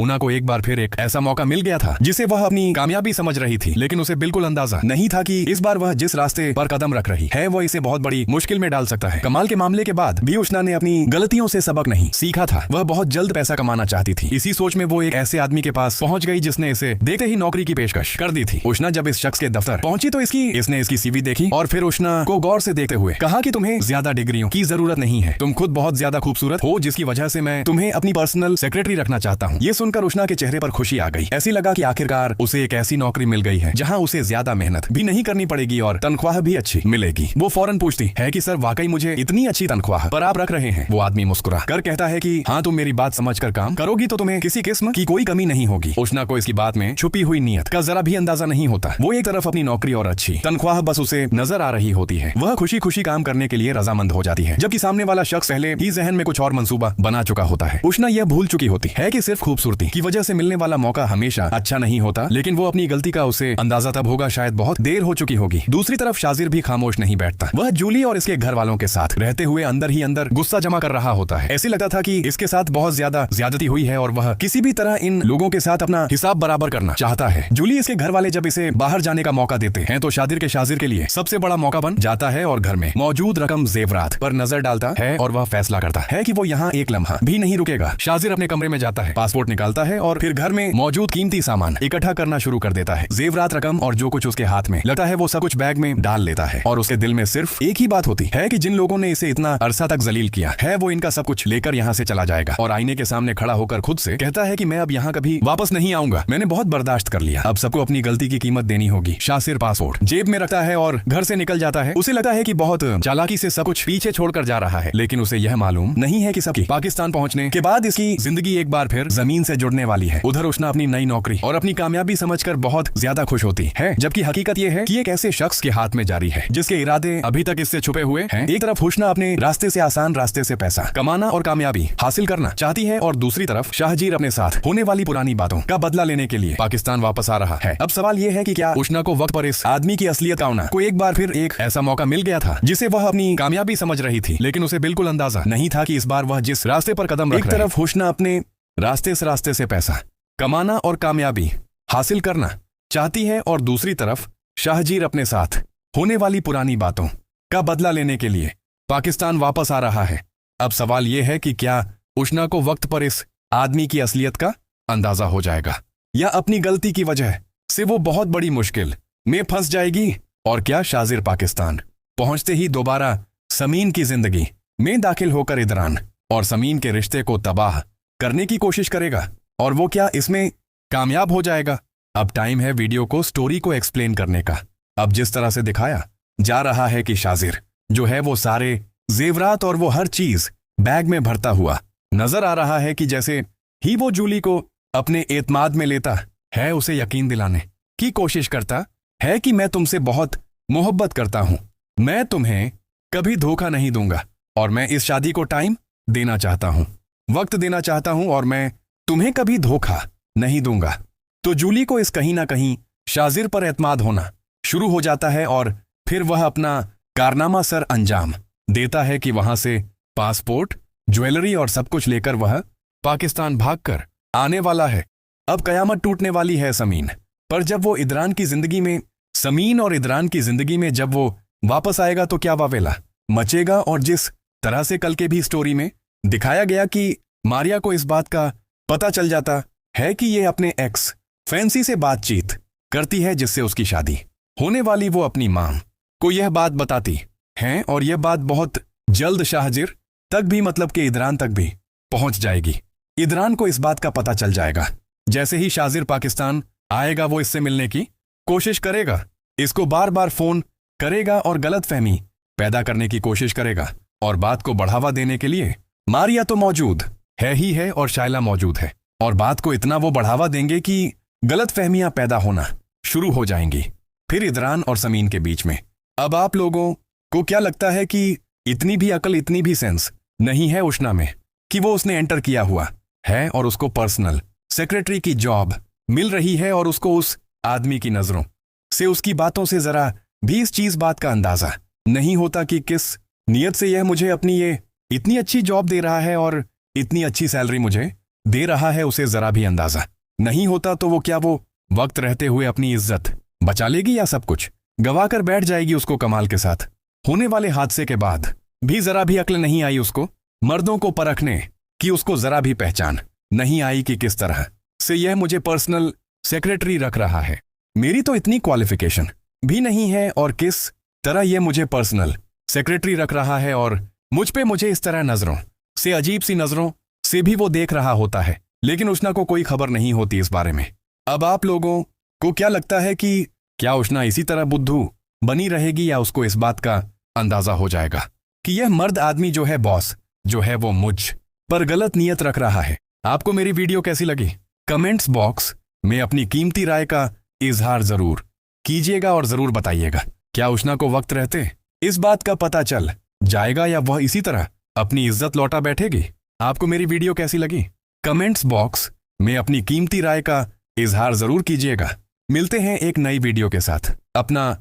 उना को एक बार फिर एक ऐसा मौका मिल गया था जिसे वह अपनी कामयाबी समझ रही थी, लेकिन उसे बिल्कुल अंदाजा नहीं था कि इस बार वह जिस रास्ते पर कदम रख रही है वो इसे बहुत बड़ी मुश्किल में डाल सकता है। कमाल के मामले के बाद भी उष्णा ने अपनी गलतियों से सबक नहीं सीखा था। वह बहुत जल्द पैसा कमाना चाहती थी। इसी सोच में वो एक ऐसे आदमी के पास पहुंच गई जिसने इसे देखते ही नौकरी की पेशकश कर दी थी। उष्णा जब इस शख्स के दफ्तर पहुंची तो इसने इसकी सीवी देखी और फिर उष्णा को गौर से देखते हुए कहा कि तुम्हें ज्यादा डिग्रियों की जरूरत नहीं है, तुम खुद बहुत ज्यादा खूबसूरत हो, जिसकी वजह से मैं तुम्हें अपनी पर्सनल सेक्रेटरी रखना चाहता हूँ। ये सुनकर उष्णा के चेहरे पर खुशी आ गई। ऐसी लगा कि आखिरकार उसे एक ऐसी नौकरी मिल गई है जहाँ उसे ज्यादा मेहनत भी नहीं करनी पड़ेगी और तनख्वाह भी अच्छी मिलेगी। वो फौरन पूछती है कि सर वाकई मुझे इतनी अच्छी तनख्वाह पर आप रख रहे हैं? वो आदमी मुस्कुरा कर कहता है कि हाँ, तुम मेरी बात समझकर काम करोगी तो तुम्हें किसी किस्म की कोई कमी नहीं होगी। उष्णा को इसकी बात में छुपी हुई नियत का जरा भी अंदाजा नहीं होता। वो एक तरफ अपनी नौकरी और अच्छी तनख्वाह बस उसे नजर आ रही होती है। वह खुशी खुशी काम करने के लिए रजामंद हो जाती है, जबकि सामने वाला शख्स पहले ही जहन में कुछ और मंसूबा बना चुका होता है। उष्णा यह भूल चुकी होती है कि सिर्फ खूबसूरती की वजह से मिलने वाला मौका हमेशा अच्छा नहीं होता, लेकिन वो अपनी गलती का उसे अंदाजा तब होगा शायद बहुत देर हो चुकी होगी। दूसरी तरफ शाजिर भी खामोश नहीं बैठता। वह जूली और इसके घर वालों के साथ रहते हुए अंदर ही अंदर गुस्सा जमा कर रहा होता है। ऐसे लगता था कि इसके साथ बहुत ज्यादा ज्यादती हुई है और वह किसी भी तरह इन लोगों के साथ अपना हिसाब बराबर करना चाहता है। जूली इसके घर वाले जब इसे बाहर जाने का मौका देते हैं तो शाजिर के लिए सबसे बड़ा मौका बन जाता है और घर में मौजूद रकम जेवरात पर नजर डालता है और वह फैसला करता है कि वो यहाँ एक लम्हा भी नहीं रुकेगा। शाजिर अपने कमरे में जाता है, पासपोर्ट निकालता है और फिर घर में मौजूद कीमती सामान इकट्ठा करना शुरू कर देता है। जेवरात, रकम और जो कुछ उसके हाथ में लगता है वो सब कुछ बैग में डाल लेता है और उसके दिल में सिर्फ एक ही बात होती है कि जिन लोगों ने इसे इतना अरसा तक जलील किया है वो इनका सब कुछ लेकर यहाँ से चला जाएगा। और आईने के सामने खड़ा होकर खुद से कहता है कि मैं अब यहाँ कभी वापस नहीं आऊंगा, मैंने बहुत बर्दाश्त कर लिया, अब सबको अपनी गलती की कीमत देनी होगी। शाजिर पासपोर्ट जेब में रखता है और घर से निकल जाता है। उसे लगता है कि बहुत चालाकी से सब कुछ पीछे छोड़कर जा रहा है, लेकिन उसे यह मालूम नहीं है कि सबकी पाकिस्तान पहुंचने के बाद इसकी जिंदगी एक बार फिर जमीन से जुड़ने वाली है। उधर उष्णा अपनी नई नौकरी और अपनी कामयाबी समझकर बहुत ज्यादा खुश होती है, जबकि हकीकत यह है कि एक ऐसे शख्स के हाथ में जारी है जिसके इरादे अभी तक इससे छुपे हुए हैं। एक तरफ उष्णा अपने रास्ते से आसान रास्ते से पैसा कमाना और कामयाबी हासिल करना चाहती है और दूसरी तरफ शाहजीर अपने साथ होने वाली पुरानी बातों का बदला लेने के लिए पाकिस्तान वापस आ रहा है। अब सवाल यह है कि क्या उष्णा को वक्त पर इस आदमी की असलियत का होना को एक बार फिर एक ऐसा मौका मिल गया था जिसे वह अपनी कामयाबी समझ रही थी, लेकिन उसे बिल्कुल अंदाजा नहीं था कि इस बार वह जिस रास्ते पर कदम रख रही है। एक तरफ उष्णा अपने रास्ते से पैसा कमाना और कामयाबी हासिल करना चाहती है और दूसरी तरफ शाहजीर अपने साथ होने वाली पुरानी बातों का बदला लेने के लिए पाकिस्तान वापस आ रहा है। अब सवाल यह है कि क्या उष्णा को वक्त पर इस आदमी की असलियत का अंदाजा हो जाएगा या अपनी गलती की वजह से वो बहुत बड़ी मुश्किल में फंस जाएगी। और क्या शाजिर पाकिस्तान पहुंचते ही दोबारा समीन की जिंदगी में दाखिल होकर इदरान और समीन के रिश्ते को तबाह करने की कोशिश करेगा और वो क्या इसमें कामयाब हो जाएगा? अब टाइम है वीडियो को स्टोरी को एक्सप्लेन करने का। अब जिस तरह से दिखाया जा रहा है कि शाजिर जो है वो सारे जेवरात और वो हर चीज बैग में भरता हुआ नजर आ रहा है कि जैसे ही वो जूली को अपने एतमाद में लेता है, उसे यकीन दिलाने की कोशिश करता है कि मैं तुमसे बहुत मोहब्बत करता हूं, मैं तुम्हें कभी धोखा नहीं दूंगा और मैं इस शादी को टाइम देना चाहता हूं, वक्त देना चाहता हूं और मैं तुम्हें कभी धोखा नहीं दूंगा। तो जूली को इस कहीं ना कहीं शाजिर पर एतमाद होना शुरू हो जाता है और फिर वह अपना कारनामा सर अंजाम देता है कि वहां से पासपोर्ट, ज्वेलरी और सब कुछ लेकर वह पाकिस्तान भागकर आने वाला है। अब कयामत टूटने वाली है समीन पर। जब वो इदरान की जिंदगी में समीन और इदरान की जिंदगी में जब वो वापस आएगा तो क्या वावेला मचेगा। और जिस तरह से कल के भी स्टोरी में दिखाया गया कि मारिया को इस बात का पता चल जाता है कि ये अपने एक्स फैंसी से बातचीत करती है जिससे उसकी शादी होने वाली, वो अपनी मां को यह बात बताती है और यह बात बहुत जल्द शाहजीर तक भी मतलब कि इदरान तक भी पहुंच जाएगी। इदरान को इस बात का पता चल जाएगा। जैसे ही शाजिर पाकिस्तान आएगा वो इससे मिलने की कोशिश करेगा, इसको बार बार फोन करेगा और गलतफहमी पैदा करने की कोशिश करेगा। और बात को बढ़ावा देने के लिए मारिया तो मौजूद है ही है और शाइला मौजूद है और बात को इतना वो बढ़ावा देंगे कि गलतफहमियां पैदा होना शुरू हो जाएंगी फिर इदरान और समीन के बीच में। अब आप लोगों को क्या लगता है कि इतनी भी अकल, इतनी भी सेंस नहीं है उष्णा में कि वो उसने एंटर किया हुआ है और उसको पर्सनल सेक्रेटरी की जॉब मिल रही है और उसको उस आदमी की नजरों से, उसकी बातों से जरा भी इस बात का अंदाजा नहीं होता कि किस नियत से यह मुझे अपनी ये इतनी अच्छी जॉब दे रहा है और इतनी अच्छी सैलरी मुझे दे रहा है उसे जरा भी अंदाजा नहीं होता, तो वो वक्त रहते हुए अपनी इज्जत बचा लेगी या सब कुछ गवाकर बैठ जाएगी उसको कमाल के साथ। होने वाले हादसे के बाद भी जरा भी अक्ल नहीं आई उसको, मर्दों को परखने की उसको जरा भी पहचान नहीं आई कि किस तरह से यह मुझे पर्सनल सेक्रेटरी रख रहा है। मेरी तो इतनी क्वालिफिकेशन भी नहीं है और किस तरह यह मुझे पर्सनल सेक्रेटरी रख रहा है, और मुझे इस तरह नजरों से, अजीब सी नजरों से भी वो देख रहा होता है, लेकिन उष्णा को कोई खबर नहीं होती इस बारे में। अब आप लोगों को क्या लगता है कि क्या उष्णा इसी तरह बुद्धू बनी रहेगी या उसको इस बात का अंदाजा हो जाएगा कि यह मर्द आदमी जो है, बॉस जो है, वो मुझ पर गलत नियत रख रहा है? आपको मेरी वीडियो कैसी लगी कमेंट्स बॉक्स में अपनी कीमती राय का इजहार जरूर कीजिएगा और जरूर बताइएगा। क्या उष्णा को वक्त रहते इस बात का पता चल जाएगा या वह इसी तरह अपनी इज्जत लौटा बैठेगी? आपको मेरी वीडियो कैसी लगी कमेंट्स बॉक्स में अपनी कीमती राय का इजहार जरूर कीजिएगा। मिलते हैं एक नई वीडियो के साथ। अपना